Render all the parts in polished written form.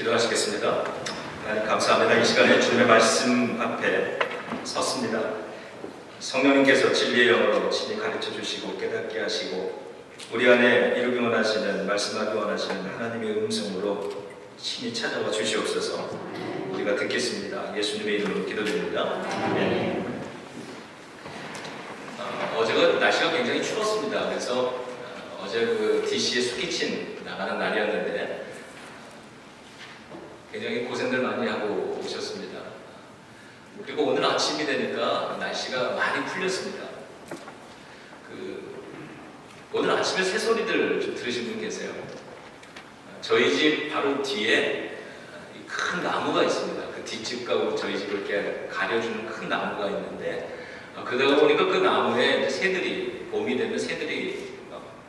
기도하시겠습니다. 하나님 감사합니다. 이 시간에 주님의 말씀 앞에 섰습니다. 성령님께서 진리의 영으로 친히 가르쳐 주시고 깨닫게 하시고 우리 안에 이루기 원하시는, 말씀하기 원하시는 하나님의 음성으로 친히 찾아와 주시옵소서. 우리가 듣겠습니다. 예수님의 이름으로 기도드립니다. 어제가 날씨가 굉장히 추웠습니다. 그래서 어제 DC에 스키친 나가는 날이었는데 굉장히 고생들 많이 하고 오셨습니다. 그리고 오늘 아침이 되니까 날씨가 많이 풀렸습니다. 오늘 아침에 새소리들 좀 들으신 분 계세요? 저희 집 바로 뒤에 큰 나무가 있습니다. 그 뒷집과 저희 집을 이렇게 가려주는 큰 나무가 있는데 그러다 보니까 그 나무에 새들이, 봄이 되면 새들이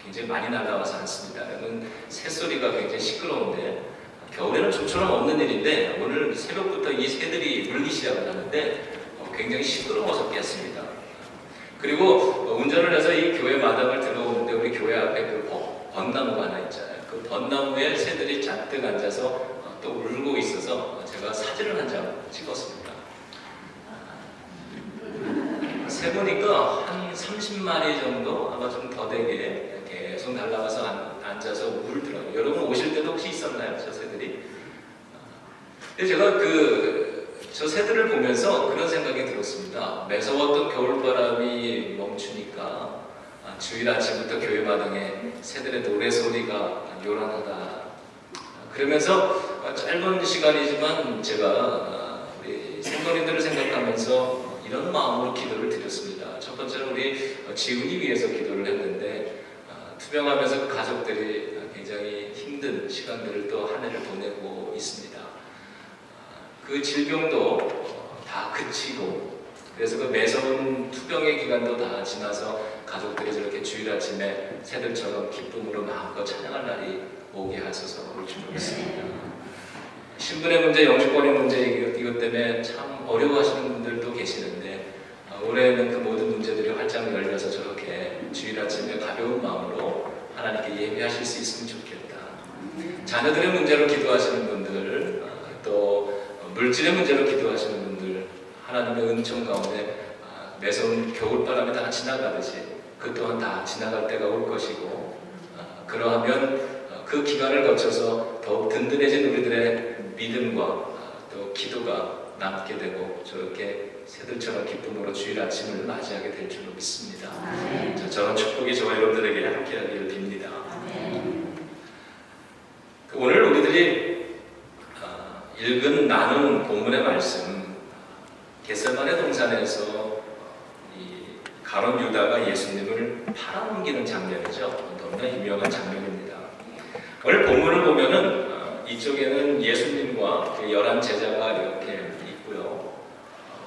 굉장히 많이 날아와서 앉습니다. 그러면 새소리가 굉장히 시끄러운데 겨울에는 좀처럼 없는 일인데 오늘 새벽부터 이 새들이 울기 시작을 하는데 굉장히 시끄러워서 깼습니다. 그리고 운전을 해서 이 교회 마당을 들어오는데 우리 교회 앞에 그 벚나무가 하나 있잖아요. 그 벚나무에 새들이 잔뜩 앉아서 또 울고 있어서 제가 사진을 한 장 찍었습니다. 세보니까 한 30마리 정도, 아마 좀 더 되게 계속 날아가서 앉아서 울더라고요. 여러분 오실 때도 혹시 있었나요? 저 새들이? 근데 제가 저 새들을 보면서 그런 생각이 들었습니다. 매서웠던 겨울바람이 멈추니까 주일 아침부터 교회 마당에 새들의 노래소리가 요란하다. 그러면서 짧은 시간이지만 제가 우리 성도님들을 생각하면서 이런 마음으로 기도를 드렸습니다. 첫 번째는 우리 지훈이 위해서 기도를 했는데 투병하면서 그 가족들이 굉장히 힘든 시간들을 또 한 해를 보내고 있습니다. 그 질병도 다 그치고 그래서 그 매서운 투병의 기간도 다 지나서 가족들이 저렇게 주일 아침에 새들처럼 기쁨으로 마음껏 찬양할 날이 오게 하소서 그럴 줄 믿습니다. 신분의 문제, 영주권의 문제 이것 때문에 참 어려워하시는 분들도 계시는데 올해는 그 모든 문제들이 활짝 열려서 저렇게 주일 아침에 가벼운 마음으로 하나님께 예배하실 수 있으면 좋겠다. 자녀들의 문제로 기도하시는 분들, 또 물질의 문제로 기도하시는 분들, 하나님의 은총 가운데 매서운 겨울바람이 다 지나가듯이 그 또한 다 지나갈 때가 올 것이고 그러하면 그 기간을 거쳐서 더욱 든든해진 우리들의 믿음과 또 기도가 남게 되고 저렇게 새들처럼 기쁨으로 주일 아침을 맞이하게 될 줄로 믿습니다. 저런 축복이 저와 여러분들에게 함께하기를 빕니다. 오늘 우리들이 읽은 나눈 본문의 말씀, 겟세마네 동산에서 이 가룟 유다가 예수님을 팔아넘기는 장면이죠. 너무나 유명한 장면입니다. 오늘 본문을 보면은 이쪽에는 예수님과 그 11 제자가 이렇게 있고요.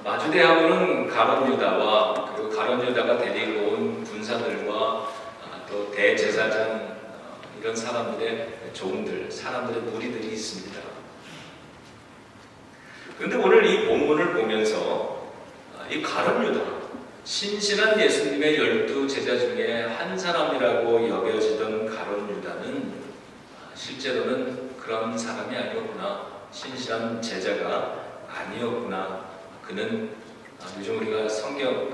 마주대하고는 가룟 유다와 그리고 가룟 유다가 데리고 온 군사들과 또 대제사장 이런 사람들의 종들, 사람들의 무리들이 있습니다. 그런데 오늘 이 본문을 보면서 이 가룟 유다, 신실한 예수님의 12 제자 중에 한 사람이라고 여겨지던 가룟 유다는 실제로는 그런 사람이 아니었구나, 신실한 제자가 아니었구나. 그는 요즘 우리가 성경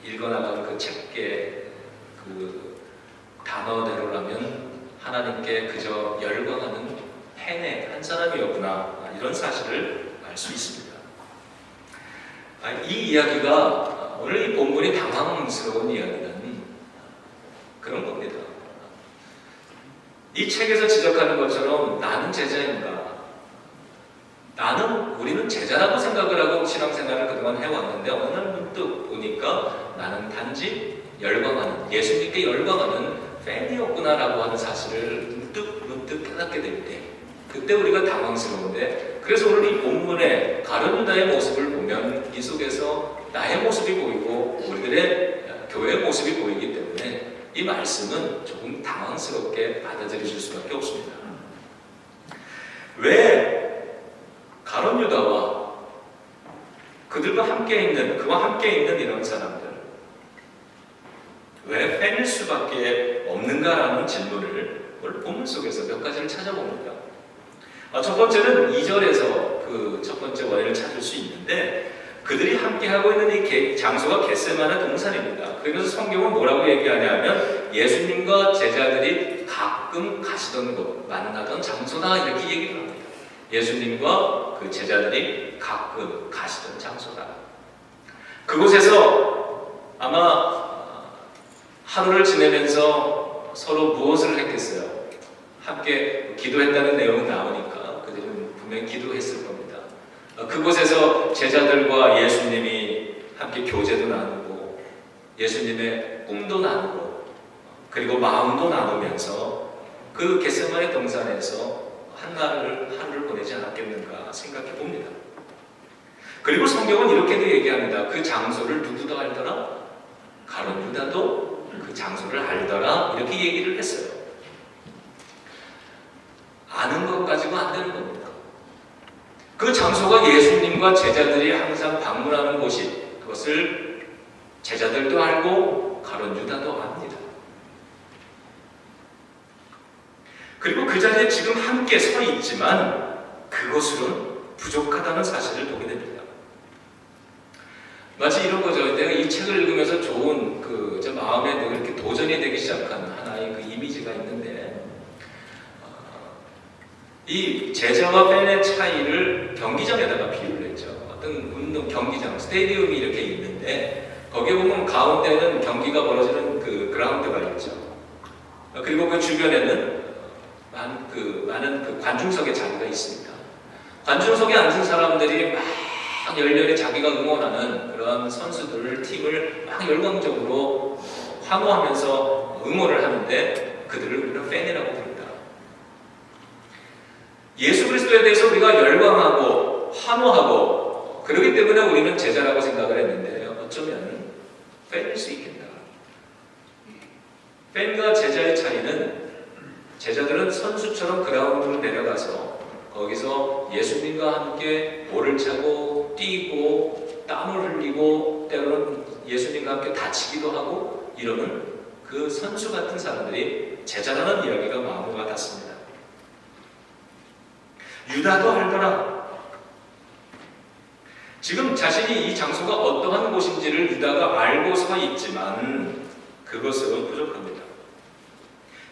읽어나가는 그 책계 단어대로라면 하나님께 그저 열광하는 팬의 한 사람이었구나, 이런 사실을 알 수 있습니다. 이 이야기가 오늘 이 본문이 당황스러운 이야기는 그런 겁니다. 이 책에서 지적하는 것처럼 나는 제자인가? 우리는 제자라고 생각을 하고 신앙생활을 그동안 해왔는데 어느 날 문득 보니까 나는 단지 열광하는, 예수님께 열광하는 팬이었구나라고 하는 사실을 문득 깨닫게 될 때, 그때 우리가 당황스러운데, 그래서 오늘 이 본문의 가룟 유다의 모습을 보면 이 속에서 나의 모습이 보이고 우리들의 교회의 모습이 보이기 때문에 이 말씀은 조금 당황스럽게 받아들이실 수밖에 없습니다. 왜 가룟 유다와 그들과 함께 있는, 그와 함께 있는 이런 사람들, 왜 팬일 수밖에 없는가라는 질문을 오늘 본문 속에서 몇 가지를 찾아봅니다. 첫 번째는 2절에서 그 첫 번째 원인을 찾을 수 있는데, 그들이 함께 하고 있는 이 장소가 겟세마네 동산입니다. 그러면서 성경은 뭐라고 얘기하냐면 예수님과 제자들이 가끔 가시던 곳, 만나던 장소다, 이렇게 얘기를 합니다. 예수님과 그 제자들이 가끔 가시던 장소다. 그곳에서 아마 하루를 지내면서 서로 무엇을 했겠어요? 함께 기도했다는 내용이 나오니까 그들은 분명히 기도했을 겁니다. 그곳에서 제자들과 예수님이 함께 교제도 나누고 예수님의 꿈도 나누고 그리고 마음도 나누면서 그 겟세마네 동산에서 하루를 보내지 않았겠는가 생각해 봅니다. 그리고 성경은 이렇게도 얘기합니다. 그 장소를 누구도 알더라? 가룟 유다도 그 장소를 알더라? 이렇게 얘기를 했어요. 아는 것 가지고 안 되는 겁니다. 그 장소가 예수님과 제자들이 항상 방문하는 곳이, 그것을 제자들도 알고 가룟 유다도 압니다. 그리고 그 자리에 지금 함께 서 있지만 그것으로는 부족하다는 사실을 보게 됩니다. 마치 이런 거죠. 내가 이 책을 읽으면서 좋은 제 마음에 이렇게 도전이 되기 시작한 하나의 그 이미지가 있는데, 이 제자와 팬의 차이를 경기장에다가 비유를 했죠. 어떤 운동 경기장, 스테디움이 이렇게 있는데 거기에 보면 가운데는 경기가 벌어지는 그 그라운드가 있죠. 그리고 그 주변에는 많은 그 관중석의 자리가 있습니다. 관중석에 앉은 사람들이 막 열렬히 자기가 응원하는 그런 선수들, 팀을 막 열광적으로 환호하면서 응원을 하는데 그들을 우리는 팬이라고 부릅니다. 예수 그리스도에 대해서 우리가 열광하고 환호하고 그러기 때문에 우리는 제자라고 생각을 했는데 어쩌면 팬일 수 있겠다. 팬과 제자의 차이는, 제자들은 선수처럼 그라운드로 내려가서 거기서 예수님과 함께 볼을 차고 뛰고 땀을 흘리고 때로는 예수님과 함께 다치기도 하고 이러는 그 선수 같은 사람들이 제자라는 이야기가 마음에 와닿습니다. 유다도 알더라. 지금 자신이 이 장소가 어떠한 곳인지를 유다가 알고 서 있지만 그것은 부족합니다.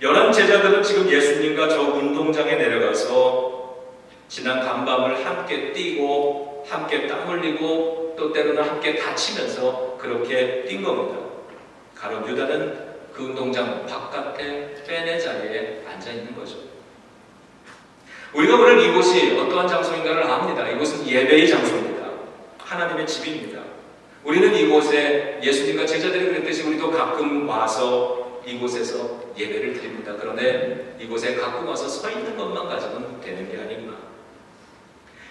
11 제자들은 지금 예수님과 저 운동장에 내려가서 지난 간밤을 함께 뛰고 함께 땀 흘리고 또 때로는 함께 다치면서 그렇게 뛴 겁니다. 가룟 유다는 그 운동장 바깥에 팬의 자리에 앉아 있는 거죠. 우리가 오늘 이곳이 어떠한 장소인가를 압니다. 이곳은 예배의 장소입니다. 하나님의 집입니다. 우리는 이곳에 예수님과 제자들이 그랬듯이 우리도 가끔 와서 이곳에서 예배를 드립니다. 그런데 이곳에 가끔 와서 서 있는 것만 가지고는 되는 게 아니구나.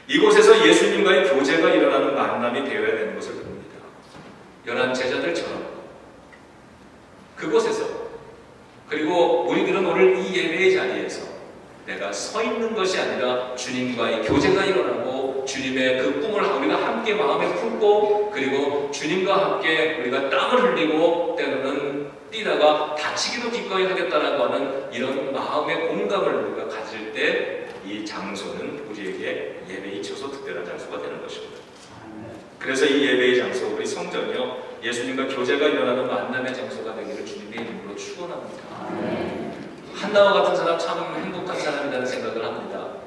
이곳에서 예수님과의 교제가 일어나는 만남이 되어야 되는 것을 봅니다. 11 제자들처럼 그곳에서, 그리고 우리들은 오늘 이 예배의 자리에서 내가 서 있는 것이 아니라 주님과의 교제가 일어나고 주님의 그 꿈을 우리가 함께 마음에 품고 그리고 주님과 함께 우리가 땀을 흘리고 때로는 뛰다가 다치기도 기꺼이 하겠다라고 하는 이런 마음의 공감을 우리가 가질 때 이 장소는 우리에게 예배의 처소 특별한 장소가 되는 것입니다. 그래서 이 예배의 장소, 우리 성전이요, 예수님과 교제가 일어나는 만남의 장소가 되기를 주님의 이름으로 축원합니다. 한나와 같은 사람 참 행복한 사람이라는 생각을 합니다.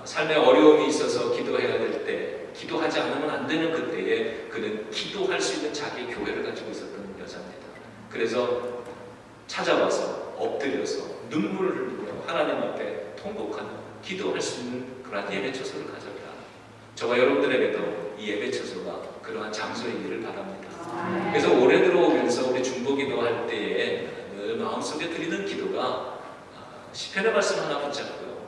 삶에 어려움이 있어서 기도해야 될 때, 기도하지 않으면 안 되는 그때에 그는 기도할 수 있는 자기 교회를 가지고 있었던 여자입니다. 그래서 찾아와서 엎드려서 눈물을 흘리며 하나님 앞에 통곡하며 기도할 수 있는 그러한 예배 처소를 가졌다. 저와 여러분들에게도 이 예배 처소가 그러한 장소이기를 바랍니다. 그래서 올해 들어오면서 우리 중보기도 할 때에 늘 마음속에 드리는 기도가 시편의 말씀 하나 붙잡고요.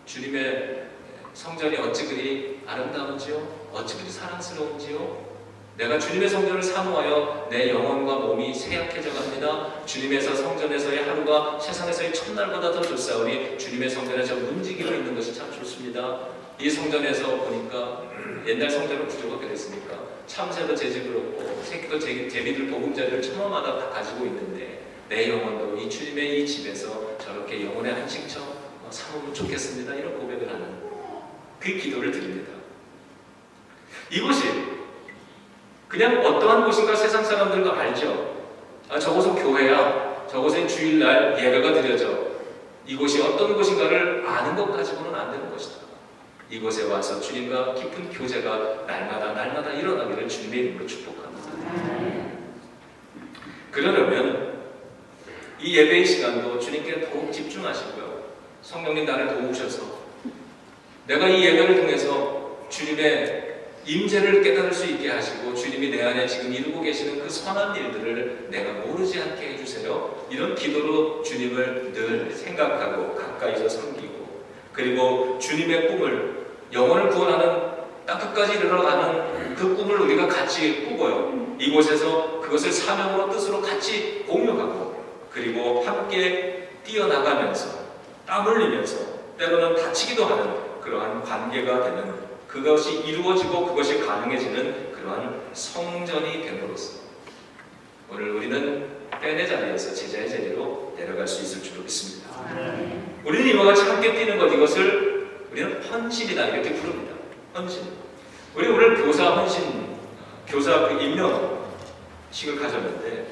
주님의 성전이 어찌 그리 아름다운지요? 어찌 그리 사랑스러운지요? 내가 주님의 성전을 사모하여 내 영혼과 몸이 쇠약해져 갑니다. 주님의 성전에서의 하루가 세상에서의 첫날보다 더 좋사오니 주님의 성전에서 움직이고 있는 것이 참 좋습니다. 이 성전에서 보니까 옛날 성전은 구조가 그랬으니까 참새도 재직을 얻고 새끼도 제비들 보금자리를 천마마다 다 가지고 있는데 내 영혼도 이 주님의 이 집에서 저렇게 영혼의 안식처 삼으면 좋겠습니다. 이런 고백을 하는 그 기도를 드립니다. 이곳이 그냥 어떠한 곳인가 세상 사람들도 알죠. 저곳은 교회야. 저곳엔 주일날 예배가 드려져. 이곳이 어떤 곳인가를 아는 것 가지고는 안 되는 것이다. 이곳에 와서 주님과 깊은 교제가 날마다 일어나기를 주님의 이름으로 축복합니다. 그러려면 이 예배의 시간도 주님께 더욱 집중하시고요. 성령님 나를 도우셔서 내가 이 예배를 통해서 주님의 임재를 깨달을 수 있게 하시고 주님이 내 안에 지금 이루고 계시는 그 선한 일들을 내가 모르지 않게 해주세요. 이런 기도로 주님을 늘 생각하고 가까이서 섬기고, 그리고 주님의 꿈을, 영혼을 구원하는 땅끝까지 이르러가는 그 꿈을 우리가 같이 꾸고요. 이곳에서 그것을 사명으로 뜻으로 같이 공유하고, 그리고 함께 뛰어나가면서 땀 흘리면서 때로는 다치기도 하는 그러한 관계가 되는, 그것이 이루어지고 그것이 가능해지는 그러한 성전이 됨으로써 오늘 우리는 뺀의 자리에서 제자의 자리로 내려갈 수 있을 줄 믿습니다. 우리는 이와 같이 함께 뛰는 것, 이것을 우리는 헌신이다 이렇게 부릅니다. 헌신. 우리 오늘 교사 헌신, 교사 그 임명식을 가졌는데,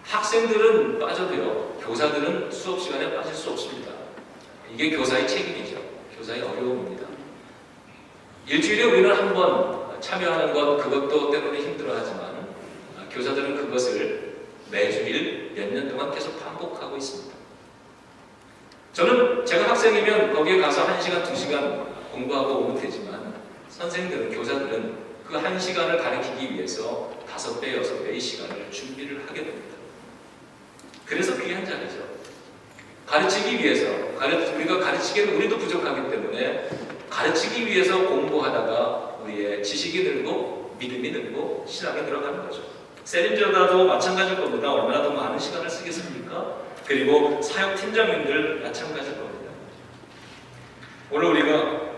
학생들은 빠져도요, 교사들은 수업 시간에 빠질 수 없습니다. 이게 교사의 책임이죠. 교사의 어려움입니다. 일주일에 우리는 한 번 참여하는 것, 그것도 때로는 힘들어하지만 교사들은 그것을 매주일 몇 년 동안 계속 반복하고 있습니다. 저는 제가 학생이면 거기에 가서 1시간, 2시간 공부하고 오면 되지만, 선생님들은, 교사들은 그 1시간을 가르치기 위해서 5배, 6배의 시간을 준비를 하게 됩니다. 그래서 귀한 자리죠. 가르치기 위해서, 우리가 가르치기에는 우리도 부족하기 때문에 가르치기 위해서 공부하다가 우리의 지식이 늘고 믿음이 늘고 신앙이 들어가는 거죠. 세림저다도 마찬가지일 겁니다. 얼마나 더 많은 시간을 쓰겠습니까? 그리고 사역팀장님들 마찬가지일 겁니다. 오늘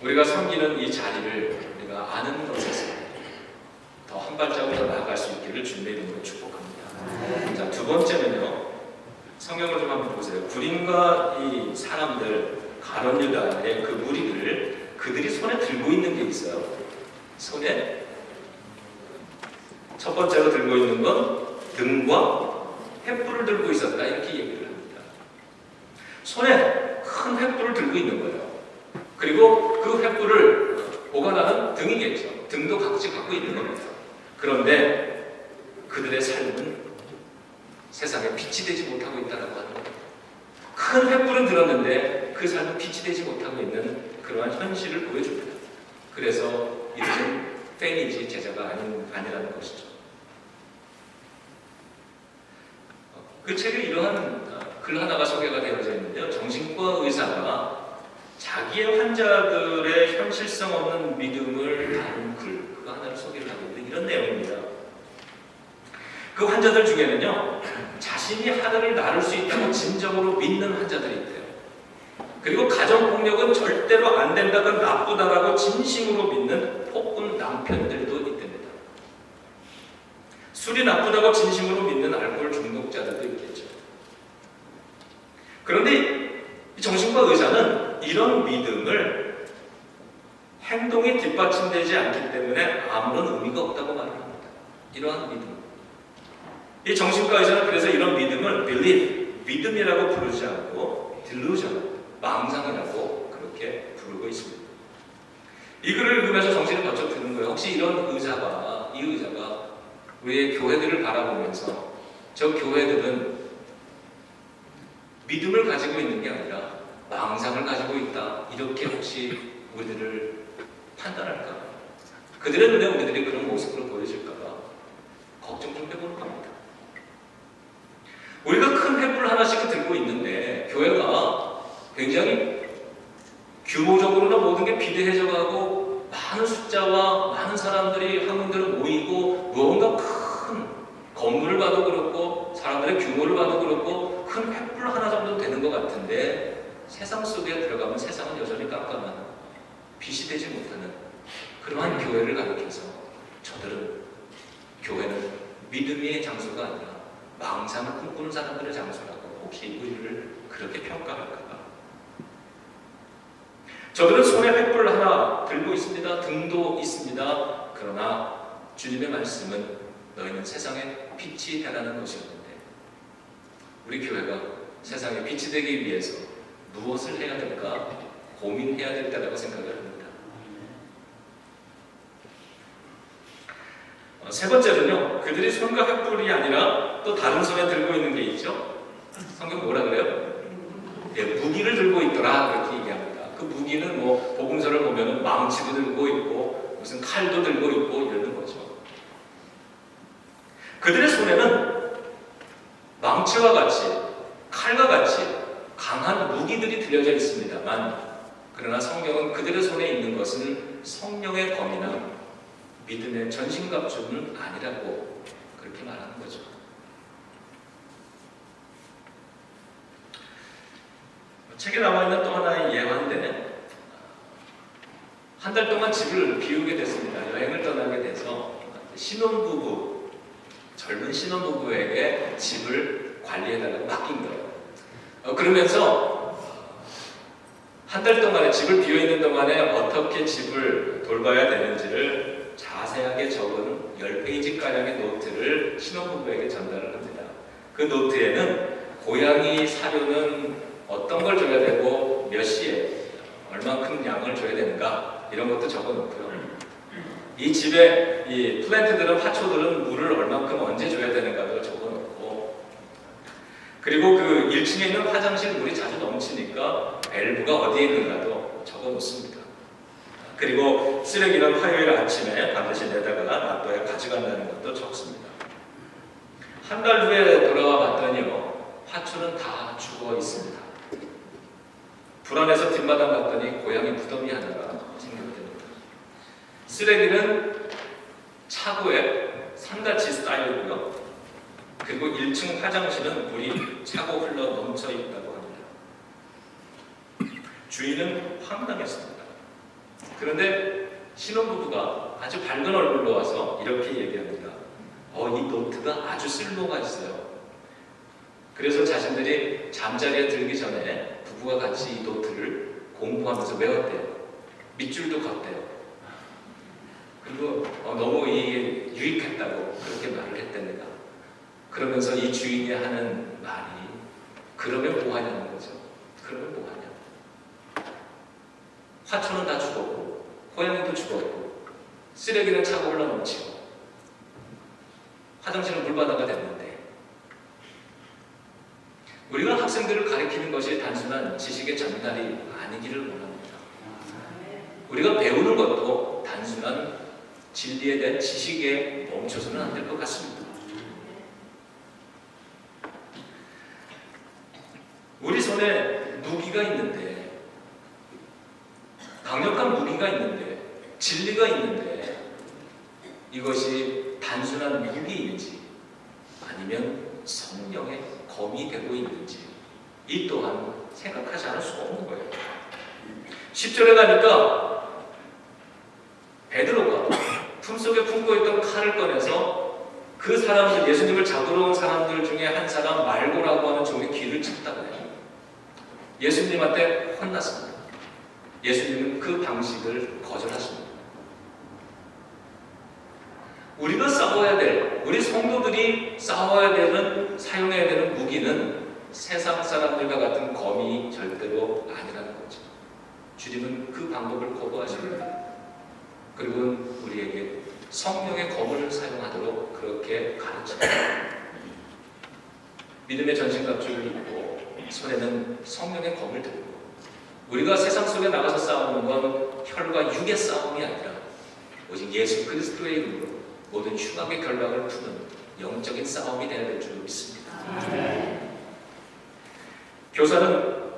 우리가 섬기는 이 자리를 우리가 아는 것에서 더 한 발자국 더 나아갈 수 있기를 주님의 이름으로 축복합니다. 자, 두 번째는요, 성경을 좀 한번 보세요. 구린과 이 사람들, 가룟 유다의 그 무리들을 그들이 손에 들고 있는 게 있어요. 손에 첫 번째로 들고 있는 건 등과 횃불을 들고 있었다, 이렇게 얘기를 합니다. 손에 큰 횃불을 들고 있는 거예요. 그리고 그 횃불을 보관하는 등이겠죠. 등도 각지 갖고 있는 겁니다. 그런데 그들의 삶은 세상에 빛이 되지 못하고 있다고 하는 겁니다. 큰 횃불은 들었는데 그 삶은 빛이 되지 못하고 있는 그러한 현실을 보여줍니다. 그래서 이들은 팬이지 제자가 아니라는 것이죠. 그 책에 이러한 글 하나가 소개가 되어져 있는데요. 정신과 의사가 자기의 환자들의 현실성 없는 믿음을 다룬 글, 그거 하나를 소개를 하고 있는데 이런 내용입니다. 그 환자들 중에는요, 자신이 하늘을 나를 수 있다고 진정으로 믿는 환자들이 있대요. 그리고 가정폭력은 절대로 안 된다고, 나쁘다라고 진심으로 믿는 폭군 남편들도 있답니다. 술이 나쁘다고 진심으로 믿는 알코올 중독자들도 있겠죠. 그런데 정신과 의사는 이런 믿음을 행동이 뒷받침되지 않기 때문에 아무런 의미가 없다고 말을 합니다. 이러한 믿음. 이 정신과 의사는 그래서 이런 믿음을 belief, 믿음이라고 부르지 않고 delusion, 망상이라고 그렇게 부르고 있습니다. 이 글을 읽으면서 정신을 번쩍 드는 거예요. 혹시 이런 의사가, 이 의사가 우리의 교회들을 바라보면서 저 교회들은 믿음을 가지고 있는 게 아니라 망상을 가지고 있다, 이렇게 혹시 우리들을 판단할까? 그들의 눈에 우리들이 그런 모습으로 보여질까 봐 걱정 좀 해보는 겁니다. 우리가 큰 횃불 하나씩 들고 있는데 교회가 굉장히 규모적으로나 모든 게 비대해져가고 많은 숫자와 많은 사람들이 한 군데로 모이고 무언가 큰 건물을 봐도 그렇고 사람들의 규모를 봐도 그렇고 큰 횃불 하나 정도 되는 것 같은데 세상 속에 들어가면 세상은 여전히 깜깜한 빛이 되지 못하는 그러한 교회를 가리켜서 저들은 교회는 믿음의 장소가 아니라 망상을 꿈꾸는 사람들의 장소라고 혹시 우리를 그렇게 평가할까봐 저들은 손에 횃불 하나 들고 있습니다. 등도 있습니다. 그러나 주님의 말씀은 너희는 세상의 빛이 되라는 것이었는데, 우리 교회가 세상의 빛이 되기 위해서 무엇을 해야 될까 고민해야 될 때라고 생각을 합니다. 세 번째로는요, 그들이 손과 횃불이 아니라 또 다른 손에 들고 있는 게 있죠. 성경 뭐라 그래요? 예, 무기를 들고 있더라, 그렇게 얘기합니다. 그 무기는 뭐 복음서를 보면은 망치도 들고 있고 무슨 칼도 들고 있고 이러는 거죠. 그들의 손에는 망치와 같이, 칼과 같이 강한 무기들이 들려져 있습니다만, 그러나 성경은 그들의 손에 있는 것은 성령의 검이나 믿음의 전신갑주는 아니라고 그렇게 말하는 거죠. 책에 나와 있는 또 하나의 예화인데, 한 달 동안 집을 비우게 됐습니다. 여행을 떠나게 돼서 신혼부부, 젊은 신혼부부에게 집을 관리해달라고 맡긴 거예요. 그러면서 한 달 동안에 집을 비워있는 동안에 어떻게 집을 돌봐야 되는지를 자세하게 적은 10페이지가량의 노트를 신혼부부에게 전달을 합니다. 그 노트에는 고양이 사료는 어떤 걸 줘야 되고 몇 시에 얼만큼 양을 줘야 되는가 이런 것도 적어놓고요. 이 집에 이 플랜트들은, 화초들은 물을 얼만큼 언제 줘야 되는가도 적어놓고, 그리고 그 1층에 있는 화장실 물이 자주 넘치니까 밸브가 어디에 있는가도 적어놓습니다. 그리고 쓰레기는 화요일 아침에 반드시 내다가 놔둬야 가져간다는 것도 적습니다. 한 달 후에 돌아와 봤더니요, 화초는 다 죽어 있습니다. 불안해서 뒷마당 갔더니 고양이 무덤이 하나가 생겼답니다. 쓰레기는 차고에 산같이 쌓여있고요. 그리고 1층 화장실은 물이 차고 흘러 넘쳐 있다고 합니다. 주인은 황당했습니다. 그런데 신혼부부가 아주 밝은 얼굴로 와서 이렇게 얘기합니다. 이 노트가 아주 쓸모가 있어요. 그래서 자신들이 잠자리에 들기 전에 부부가 같이 이 노트를 공부하면서 외웠대요. 밑줄도 걷대요. 그리고 너무 이게 유익했다고 그렇게 말을 했답니다. 그러면서 이 주인이 하는 말이, 그러면 뭐 하냐는 거죠. 그러면 뭐 하냐. 화초는 다 죽었고 고양이도 죽었고 쓰레기는 차고 흘러 넘치고 화장실은 물바다가 됐는데, 우리가 학생들을 가르치는 것이 단순한 지식의 전달이 아니기를 원합니다. 우리가 배우는 것도 단순한 진리에 대한 지식에 멈춰서는 안 될 것 같습니다. 우리 손에 무기가 있는데, 강력한 무기가 있는데, 진리가 있는데, 이것이 단순한 무기인지 아니면 성령의 검이 되고 있는지, 이 또한 생각하지 않을 수가 없는 거예요. 10절에 가니까 베드로가 품속에 품고 있던 칼을 꺼내서 그 사람들, 예수님을 잡으러 온 사람들 중에 한 사람 말고라고 하는 종의 귀를 쳤다고 해요. 예수님한테 혼났습니다. 예수님은 그 방식을 거절하십니다. 우리가 싸워야 될, 우리 성도들이 싸워야 되는, 사용해야 되는 무기는 세상 사람들과 같은 검이 절대로 아니라는 거죠. 주님은 그 방법을 거부하십니다. 그리고 우리에게 성령의 검을 사용하도록 그렇게 가르칩니다. 믿음의 전신갑주를 입고 손에는 성령의 검을 들고, 우리가 세상 속에 나가서 싸우는 건 혈과 육의 싸움이 아니라 오직 예수 그리스도의 이름으로 모든 흉악의 결박을 푸는 영적인 싸움이 되어야 될 줄 믿습니다. 교사는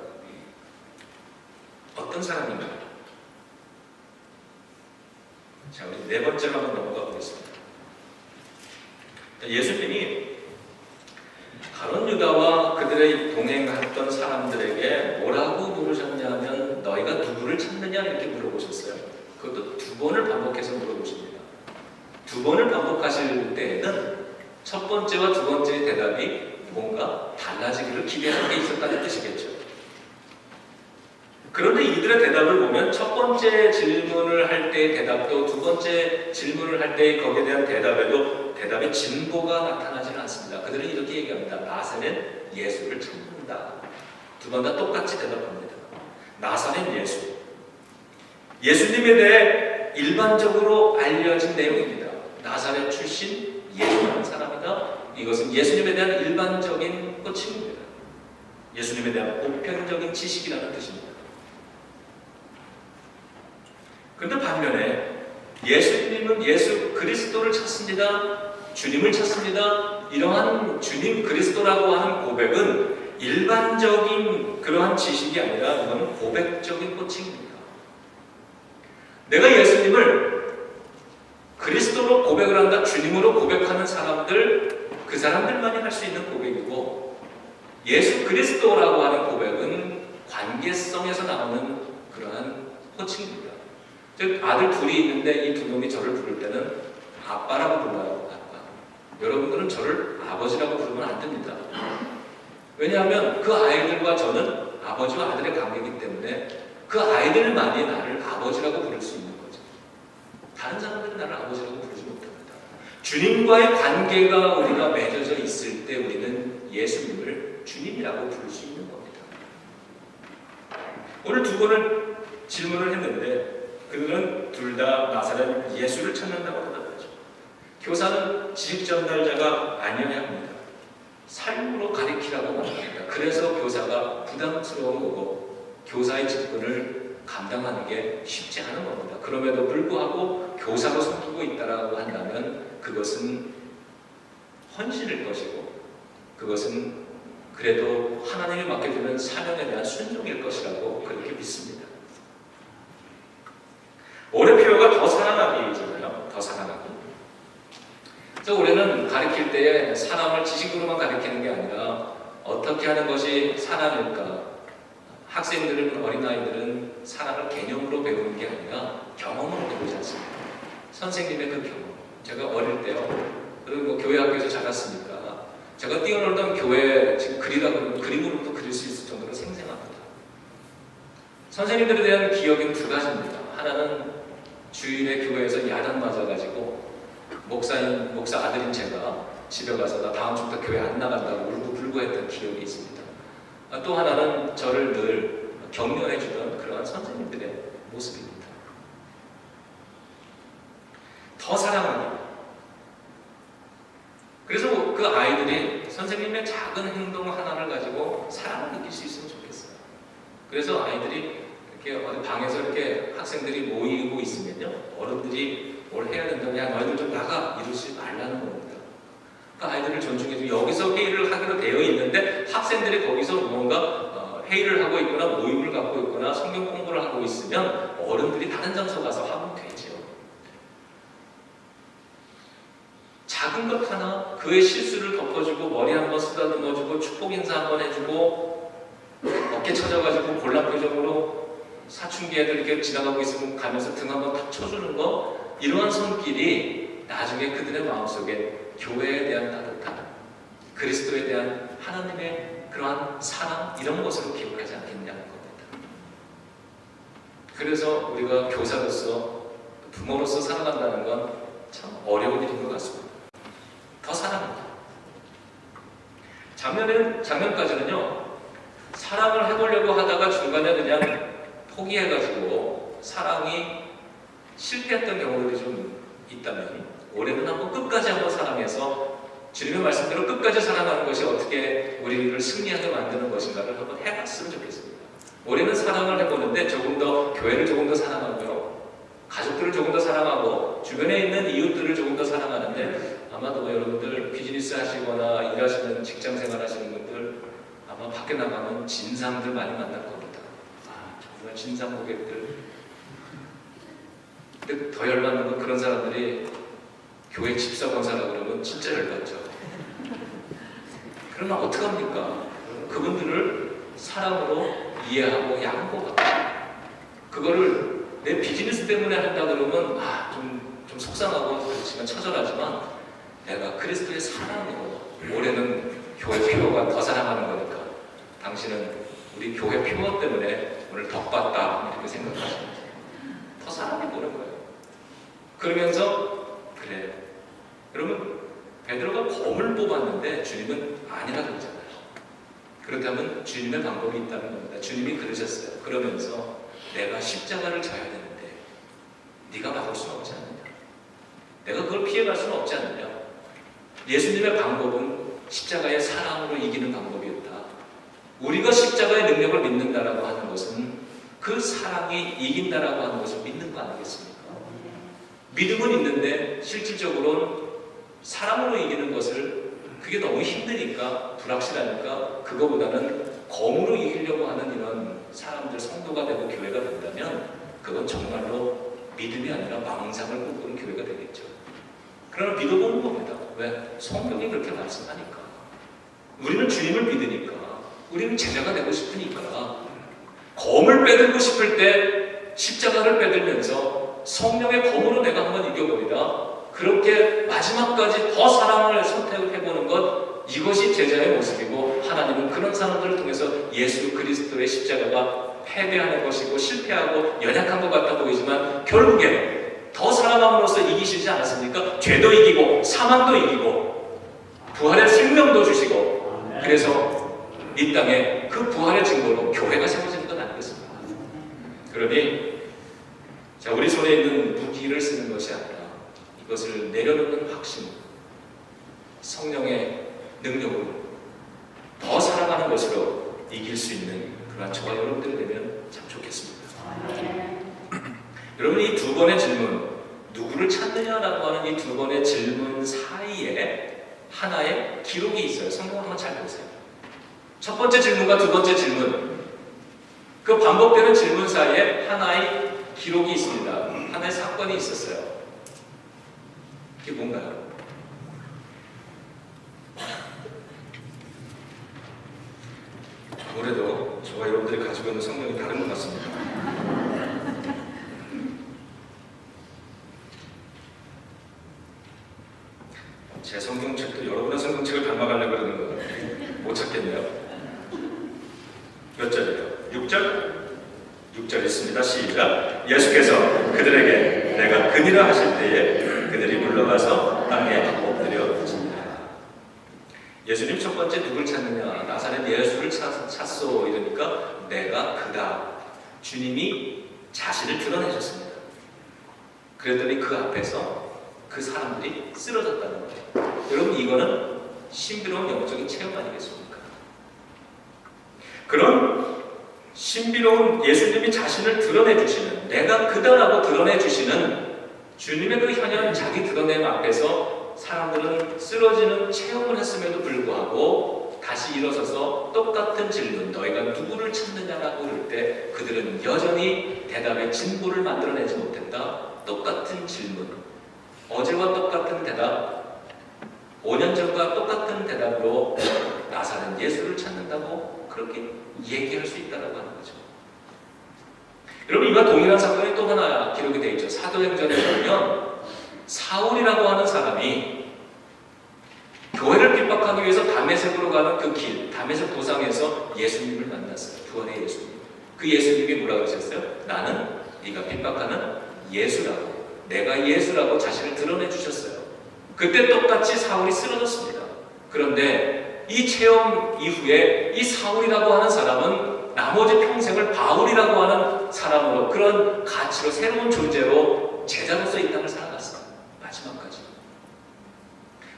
어떤 사람인가요? 자, 우리 네 번째로 한번 넘어가 보겠습니다. 예수님이 가룟 유다와 그들의 동행했던 사람들에게 뭐라고 물으셨냐면, 너희가 누구를 찾느냐 이렇게 물어보셨어요. 그것도 두 번을 반복해서 물어보십니다. 두 번을 반복하실 때에는 첫 번째와 두 번째의 대답이 뭔가 달라지기를 기대하는 게 있었다는 뜻이겠죠. 그런데 이들의 대답을 보면 첫 번째 질문을 할 때의 대답도 두 번째 질문을 할 때의 거기에 대한 대답에도 대답의 진보가 나타나지는 않습니다. 그들은 이렇게 얘기합니다. 나사렛 예수를 찾는다. 두 번 다 똑같이 대답합니다. 나사렛 예수. 예수님에 대해 일반적으로 알려진 내용입니다. 나사렛 출신 예수라는 사람이다. 이것은 예수님에 대한 일반적인 호칭입니다. 예수님에 대한 보편적인 지식이라는 뜻입니다. 그런데 반면에 예수님은 예수 그리스도를 찾습니다. 주님을 찾습니다. 이러한 주님 그리스도라고 하는 고백은 일반적인 그러한 지식이 아니라 이거는 고백적인 호칭입니다. 내가 예수님을 그리스도로 고백을 한다, 주님으로 고백하는 사람들, 그 사람들만이 할 수 있는 고백이고, 예수 그리스도라고 하는 고백은 관계성에서 나오는 그러한 호칭입니다. 즉 아들 둘이 있는데 이 두 놈이 저를 부를 때는 아빠라고 불러요. 아빠. 여러분들은 저를 아버지라고 부르면 안 됩니다. 왜냐하면 그 아이들과 저는 아버지와 아들의 관계이기 때문에 그 아이들만이 나를 아버지라고 부를 수 있는 거죠. 다른 사람들은 나를 아버지라고 부르지 못합니다. 주님과의 관계가 우리가 맺어져 있을 때 우리는 예수님을 주님이라고 부를 수 있는 겁니다. 오늘 두 번을 질문을 했는데 그들은 둘 다 나사렛 예수를 찾는다고 대답하죠. 교사는 지식 전달자가 아니어야 합니다. 삶으로 가리키라고 말합니다. 그래서 교사가 부담스러운 거고 교사의 직분을 감당하는 게 쉽지 않은 겁니다. 그럼에도 불구하고 교사로 섬기고 있다라고 한다면 그것은 헌신일 것이고 그것은 그래도 하나님이 맡겨주는 사명에 대한 순종일 것이라고 그렇게 믿습니다. 올해 표어가 더 사랑하기잖아요. 더 사랑하기. 그래서 올해는 가르칠 때에 사람을 지식으로만 가르치는 게 아니라 어떻게 하는 것이 사랑일까? 학생들은, 어린아이들은 사랑을 개념으로 배우는 게 아니라 경험으로 배우지 않습니까? 선생님의 그 경험. 제가 어릴 때요. 그리고 뭐 교회 학교에서 자랐으니까 제가 뛰어놀던 교회 지금 그리라고 하면 그림으로도 그릴 수 있을 정도로 생생합니다. 선생님들에 대한 기억은 두 가지입니다. 하나는 주일에 교회에서 야단 맞아가지고 목사 아들인 제가 집에 가서 나 다음 주부터 교회 안 나간다고 울고불고 했던 기억이 있습니다. 또 하나는 저를 늘 격려해주던 그러한 선생님들의 모습입니다. 더 사랑하기. 그래서 그 아이들이 선생님의 작은 행동 하나를 가지고 사랑을 느낄 수 있으면 좋겠어요. 그래서 아이들이 이렇게 어디 방에서 이렇게 학생들이 모이고 있으면요, 어른들이 뭘 해야 된다고 야 너희들 좀 나가 이러지 말라는 겁니다. 그 아이들을 존중해주고 여기서 회의를 하기로 되어 있는데 학생들이 거기서 뭔가 회의를 하고 있거나 모임을 갖고 있거나 성경 공부를 하고 있으면 어른들이 다른 장소 가서 하면 되죠. 작은 것 하나 그의 실수를 덮어주고 머리 한번 쓰다듬어주고 축복 인사 한번 해주고 어깨 쳐져가지고 곤란 표정으로 사춘기 애들 이렇게 지나가고 있으면 가면서 등 한번 탁 쳐주는 거, 이러한 손길이 나중에 그들의 마음속에 교회에 대한 따뜻함, 그리스도에 대한 하나님의 그러한 사랑, 이런 것으로 기억하지 않겠냐는 겁니다. 그래서 우리가 교사로서, 부모로서 살아간다는 건 참 어려운 일인 것 같습니다. 더 사랑합니다. 작년까지는요, 사랑을 해보려고 하다가 중간에 그냥 포기해가지고 사랑이 실패했던 경우들이 좀 있다면 올해는 끝까지 한번 사랑해서 주님의 말씀대로 끝까지 사랑하는 것이 어떻게 우리를 승리하게 만드는 것인가를 한번 해봤으면 좋겠습니다. 올해는 사랑을 해보는데 조금 더 교회를 조금 더 사랑하고요, 가족들을 조금 더 사랑하고 주변에 있는 이웃들을 조금 더 사랑하는데 아마도 여러분들 비즈니스 하시거나 일하시는 직장 생활 하시는 분들 아마 밖에 나가면 진상들 많이 만날 겁니다. 정말 진상 고객들. 근데 더 열받는 건 그런 사람들이 교회 집사 권사라고 그러면 진짜 열받죠. 그러면 어떡합니까? 그분들을 사랑으로 이해하고 양보하고, 그거를 내 비즈니스 때문에 한다 그러면 좀 속상하고 그렇지만 처절하지만 내가 그리스도의 사랑으로, 올해는 교회 표어가 더 사랑하는 거니까 당신은 우리 교회 표어 때문에 오늘 더 바빴다 이렇게 생각하시면 더 사랑해보는 거예요. 그러면서 그래, 여러분 베드로가 검을 뽑았는데 주님은 아니라고 그러잖아요. 그렇다면 주님의 방법이 있다는 겁니다. 주님이 그러셨어요. 그러면서 내가 십자가를 져야 되는데 네가 막을 수는 없지 않느냐, 내가 그걸 피해갈 수는 없지 않느냐. 예수님의 방법은 십자가의 사랑으로 이기는 방법이었다. 우리가 십자가의 능력을 믿는다라고 하는 것은 그 사랑이 이긴다라고 하는 것을 믿는 거 아니겠습니까? 믿음은 있는데 실질적으로는 사랑으로 이기는 것을, 그게 너무 힘드니까, 불확실하니까 그거보다는 검으로 이기려고 하는 이런 사람들, 성도가 되고 교회가 된다면 그건 정말로 믿음이 아니라 망상을 꿈꾸는 교회가 되겠죠. 그러나 믿어보는 겁니다. 왜? 성경이 그렇게 말씀하니까. 우리는 주님을 믿으니까, 우리는 제자가 되고 싶으니까, 검을 빼들고 싶을 때 십자가를 빼들면서 성령의 검으로 내가 한번 이겨버리라, 그렇게 마지막까지 더 사랑을 선택을 해보는 것, 이것이 제자의 모습이고, 하나님은 그런 사람들을 통해서 예수 그리스도의 십자가가 패배하는 것이고 실패하고 연약한 것 같아 보이지만 결국에 더 사랑함으로써 이기시지 않았습니까? 죄도 이기고 사망도 이기고 부활의 생명도 주시고, 그래서 이 땅에 그 부활의 증거로 교회가 세워지는 건 아니겠습니까? 그러니 자, 우리 손에 있는 무기를 쓰는 것이 아니라 이것을 내려놓는 확신, 성령의 능력으로 더 사랑하는 것으로 이길 수 있는 그러한 저와 여러분들이 되면 참 좋겠습니다. 여러분, 이 두 번의 질문, 누구를 찾느냐라고 하는 이 두 번의 질문 사이에 하나의 기록이 있어요. 성경 한번 잘 보세요. 첫 번째 질문과 두 번째 질문, 그 반복되는 질문 사이에 하나의 기록이 있습니다. 하나의 사건이 있었어요. 이게 뭔가요? 아무래도 저와 여러분들이 가지고 있는 성경이 다른 것 같습니다. 제 성경책도 여러분의 성경책을 닮아가려고 그러는 거 못 찾겠네요. 몇 절이에요? 6절? 6절 있습니다. 시작. 예수께서 그들에게 내가 그니라 하실 때에 그들이 물러가서 땅에 엎드려 진다. 예수님 첫 번째 누굴 찾느냐? 나사렛 예수를 찾소 이러니까 내가 그다. 주님이 자신을 드러내셨습니다. 그랬더니 그 앞에서 그 사람들이 쓰러졌다는 거예요. 여러분, 이거는 신비로운 영적인 체험 아니겠습니까? 그런 신비로운 예수님이 자신을 드러내주시는, 내가 그다라고 드러내주시는 주님의 그 현현 자기 드러냄 앞에서 사람들은 쓰러지는 체험을 했음에도 불구하고 다시 일어서서 똑같은 질문, 너희가 누구를 찾느냐라고 그럴 때 그들은 여전히 대답의 진보를 만들어내지 못했다. 똑같은 질문, 어제와 똑같은 대답, 5년 전과 똑같은 대답으로 나사렛 예수를 찾는다고 그렇게 얘기할 수 있다고 하는 거죠. 여러분, 이와 동일한 사건이 또 하나 기록이 되어 있죠. 사도행전에 보면 사울이라고 하는 사람이 교회를 핍박하기 위해서 다메섹으로 가는 그 길, 다메섹 도상에서 예수님을 만났어요. 부활의 예수님. 그 예수님이 뭐라고 하셨어요? 나는 네가 핍박하는 예수라고, 내가 예수라고 자신을 드러내 주셨어요. 그때 똑같이 사울이 쓰러졌습니다. 그런데 이 체험 이후에 이 사울이라고 하는 사람은 나머지 평생을 바울이라고 하는 사람으로, 그런 가치로, 새로운 존재로 제자로서 이 땅을 살아갔어요. 마지막까지.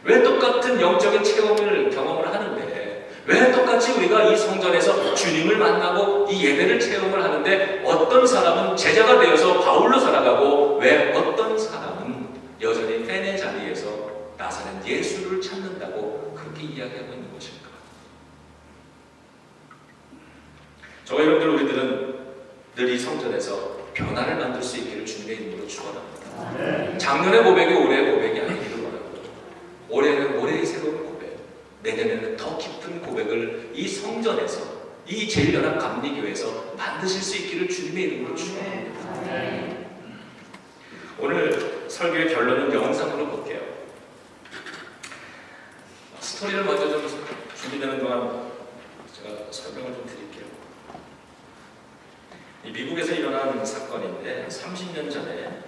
왜 똑같은 영적인 체험을 경험을 하는데, 왜 똑같이 우리가 이 성전에서 주님을 만나고 이 예배를 체험을 하는데 어떤 사람은 제자가 되어서 바울로 살아가고 왜 어떤 사람은 여전히 팬의 자리에서 나사렛 예수를 찾는다고 그렇게 이야기하고 있는 것일까? 저와 여러분들, 우리들은 늘 이 성전에서 변화를 만들 수 있기를 주님의 이름으로 축원합니다. 작년의 고백이 올해의 고백이 아니기를 바라고, 올해는 올해의 새로운 고백, 내년에는 더 깊은 고백을 이 성전에서, 이 제일연합 감리교회에서 만드실 수 있기를 주님의 이름으로 축원합니다. 오늘 설교의 결론은 영상으로 볼게요. 스토리를 먼저 좀 준비되는 동안 제가 설명을 좀 드릴게요. 미국에서 일어난 사건인데 30년 전에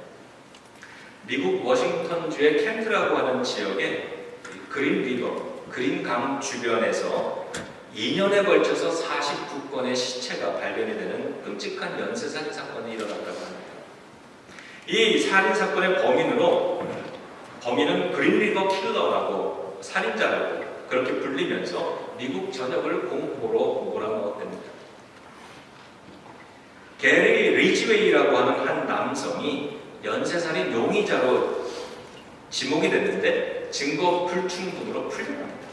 미국 워싱턴주의 켄트라고 하는 지역에 그린 리버, 그린강 주변에서 2년에 걸쳐서 49건의 시체가 발견이 되는 끔찍한 연쇄살인 사건이 일어났다고 합니다. 이 살인사건의 범인은 그린리버 킬러라고, 살인자라고 그렇게 불리면서 미국 전역을 공포로 몰아넣었답니다. 게리 리지웨이라고 하는 한 남성이 연쇄살인 용의자로 지목이 됐는데 증거 불충분으로 풀려납니다.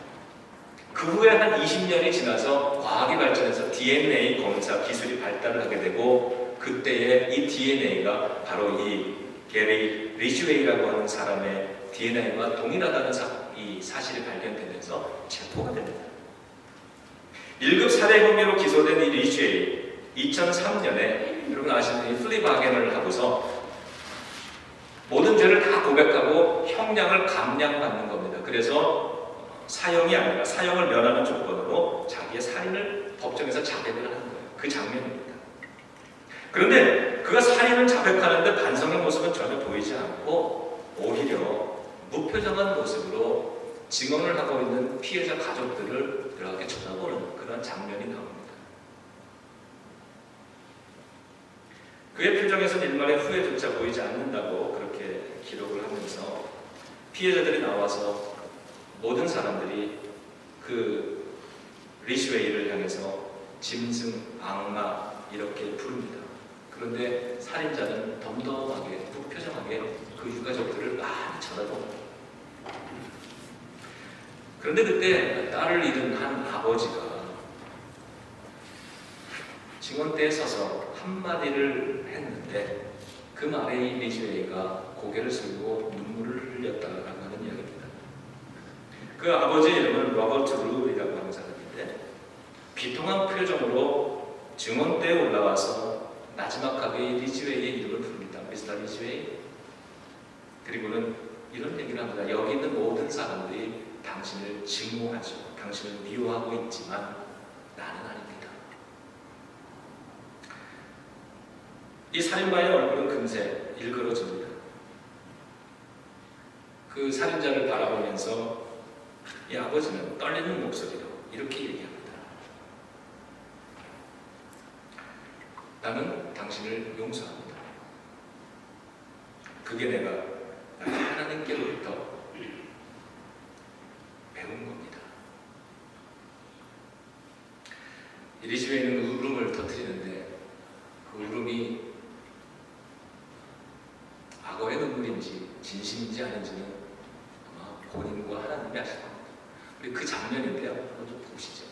그 후에 한 20년이 지나서 과학이 발전해서 DNA 검사 기술이 발달을 하게 되고, 그때의 이 DNA가 바로 이 게리 리지웨이라고 하는 사람의 DNA와 동일하다는 이 사실이 발견되면서 체포가 됩니다. 1급 살해 혐의로 기소된 이 리지웨이, 2003년에 여러분 아시는 이 플리바겐을 하고서 모든 죄를 다 고백하고 형량을 감량받는 겁니다. 그래서 사형이 아니라 사형을 면하는 조건으로 자기의 살인을 법정에서 자백을 하는 거예요. 그 장면입니다. 그런데 그가 살인을 자백하는데 반성의 모습은 전혀 보이지 않고 오히려 무표정한 모습으로 증언을 하고 있는 피해자 가족들을 이렇게 쳐다보는 그런 장면이 나옵니다. 그의 표정에서는 일말의 후회조차 보이지 않는다고 그렇게 기록을 하면서 피해자들이 나와서 모든 사람들이 그 리시웨이를 향해서 짐승, 악마 이렇게 부릅니다. 그런데 살인자는 덤덤하게, 무표정하게 그 유가족들을 많이 쳐다봅니다. 그런데 그때 딸을 잃은 한 아버지가 증언대에 서서 한마디를 했는데 그 말에 이 리지웨이가 고개를 숙이고 눈물을 흘렸다라고 하는 이야기입니다. 그 아버지 이름은 로버트 루이라고 하는 사람인데 비통한 표정으로 증언대에 올라와서 나지막하게 리지웨이의 이름을 부릅니다. 미스터 리지웨이. 그리고는 이런 얘기를 합니다. 여기 있는 모든 사람들이 당신을 증오하죠. 당신을 미워하고 있지만 나는 아닙니다. 이 살인마의 얼굴은 금세 일그러집니다. 그 살인자를 바라보면서 이 아버지는 떨리는 목소리로 이렇게 얘기합니다. 나는 당신을 용서합니다. 그게 내가 하나님께로부터 배운 겁니다. 리지웨이는 울음을 터뜨리는데 그 울음이 악어의 눈물인지 진심인지 아닌지는 아마 본인과 하나님이 아실 겁니다. 우리 그 장면인데요. 한번 좀 보시죠.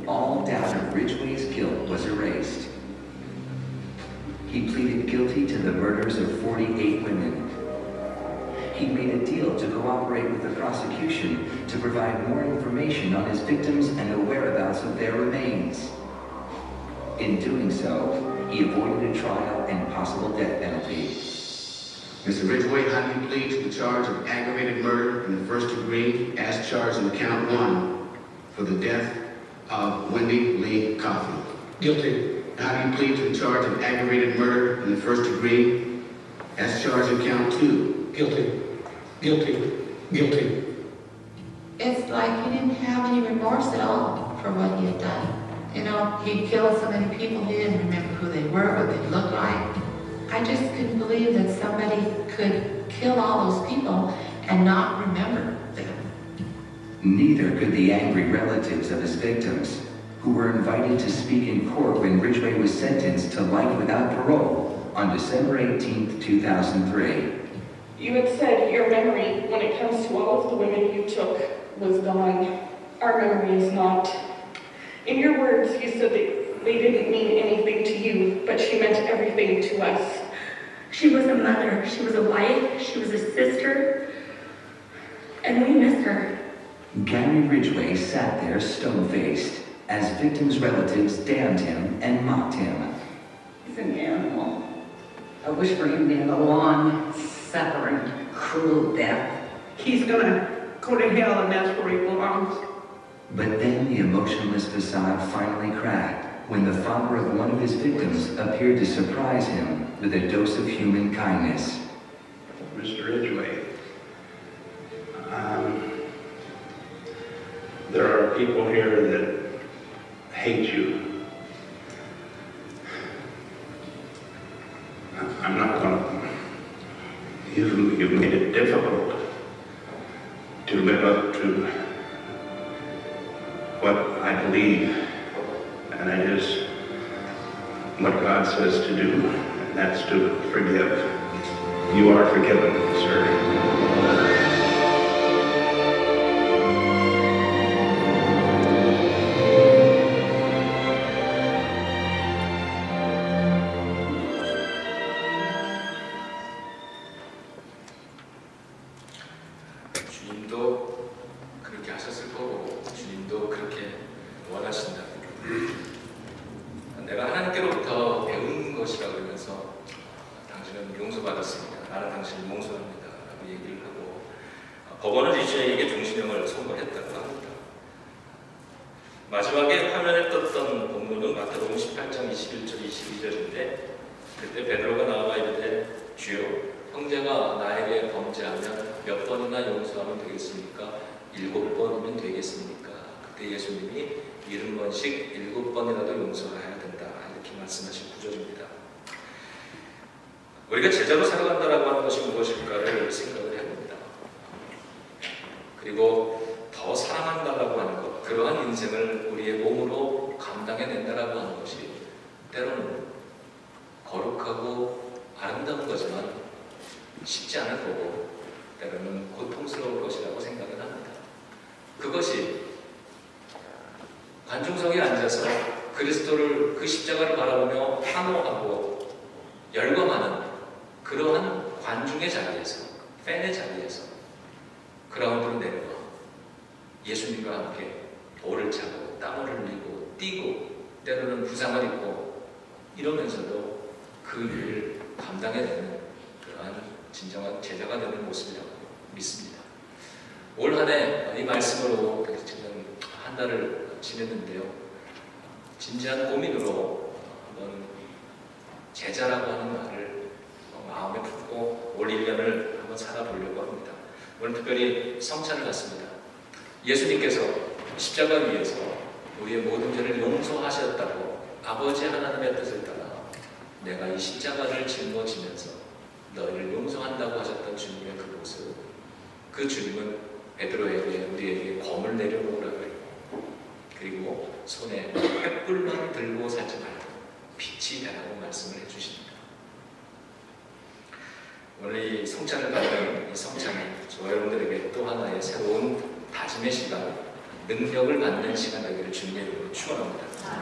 All doubt of Ridgway's guilt was erased. He pleaded guilty to the murders of 48 women. He made a deal to cooperate with the prosecution to provide more information on his victims and the whereabouts of their remains. In doing so, he avoided a trial and possible death penalty. Mr. Ridgway, how do you plead to the charge of aggravated murder in the first degree as charged in count 1 for the death of Wendy Lee Coffey? Guilty. How do you plead to the charge of aggravated murder in the first degree as charged in count 2? Guilty. Guilty. Guilty. It's like he didn't have any remorse at all for what he had done. You know, he killed so many people, he didn't remember who they were, what they looked like. I just couldn't believe that somebody could kill all those people and not remember them. Neither could the angry relatives of his victims, who were invited to speak in court when Ridgway was sentenced to life without parole on December 18, 2003. You had said your memory, when it comes to all of the women you took, was gone. Our memory is not. In your words, you said that they didn't mean anything to you, but she meant everything to us. She was a mother, she was a wife, she was a sister. and we miss her. Gary Ridgway sat there stone-faced as victims' relatives damned him and mocked him. He's an animal. I wish for him to have a long, suffering, cruel death. He's gonna go to hell, and that's where he belongs. But then the emotionless facade finally cracked when the father of one of his victims appeared to surprise him with a dose of human kindness. Mr. Ridgway, there are people here that hate you. I'm not going to... You've made it difficult to live up to what I believe, and that is what God says to do, and that's to forgive. You are forgiven, sir. 주님도 그렇게 하셨을 거고 주님도 그렇게 원하신다. 내가 하나님께로부터 배운 것이라 그러면서 당신은 용서받았습니다. 나는 당신을 용서합니다. 라고 얘기를 하고 법원은 이주에게 종신형을 선고했다고 합니다. 마지막에 화면에 떴던 본문은 마태복음 18장 21절 22절인데 그때 베드로가 나와 이르되 주여 형제가 나에게 범죄하면 몇 번이나 용서하면 되겠습니까? 7번이면 되겠습니까? 그때 예수님이 70번씩 7번이라도 용서해야 된다 이렇게 말씀하신 구절입니다. 우리가 제자로 살아간다라고 하는 것이 무엇일까를 생각을 해봅니다. 그리고 더 사랑한다라고 하는 것, 그러한 인생을 우리의 몸으로 감당해낸다라고 하는 것이 때로는 거룩하고 아름다운 거지만 쉽지 않을 거고 때로는 고통스러울 것이라고 생각을 합니다. 그것이 관중석에 앉아서 그리스도를 그 십자가를 바라보며 환호하고 열광하는 그러한 관중의 자리에서, 팬의 자리에서 그라운드로 내려와 예수님과 함께 돌을 차고 땀을 흘리고 뛰고 때로는 부상을 입고 이러면서도 그 일을 감당해내는 그러한 진정한 제자가 되는 모습이라고 믿습니다. 올 한 해 이 말씀으로 지금 한 달을 지냈는데요. 진지한 고민으로 한번 제자라고 하는 말을 마음에 품고 올 1년을 한번 살아보려고 합니다. 오늘 특별히 성찬을 갖습니다. 예수님께서 십자가 위에서 우리의 모든 죄를 용서하셨다고 아버지 하나님의 뜻을 따라 내가 이 십자가를 짊어지면서 너희를 용서한다고 하셨던 주님의 그 모습, 그 주님은 베드로에게 우리에게 검을 내려놓으라고 했고 그리고 손에 횃불만 들고 살지 말고 빛이 되라고 말씀을 해주십니다. 오늘 이 성찬을 받는 이 성찬이 저와 여러분들에게 또 하나의 새로운 다짐의 시간, 능력을 받는 시간 되기를 주님의 이름으로 축원합니다.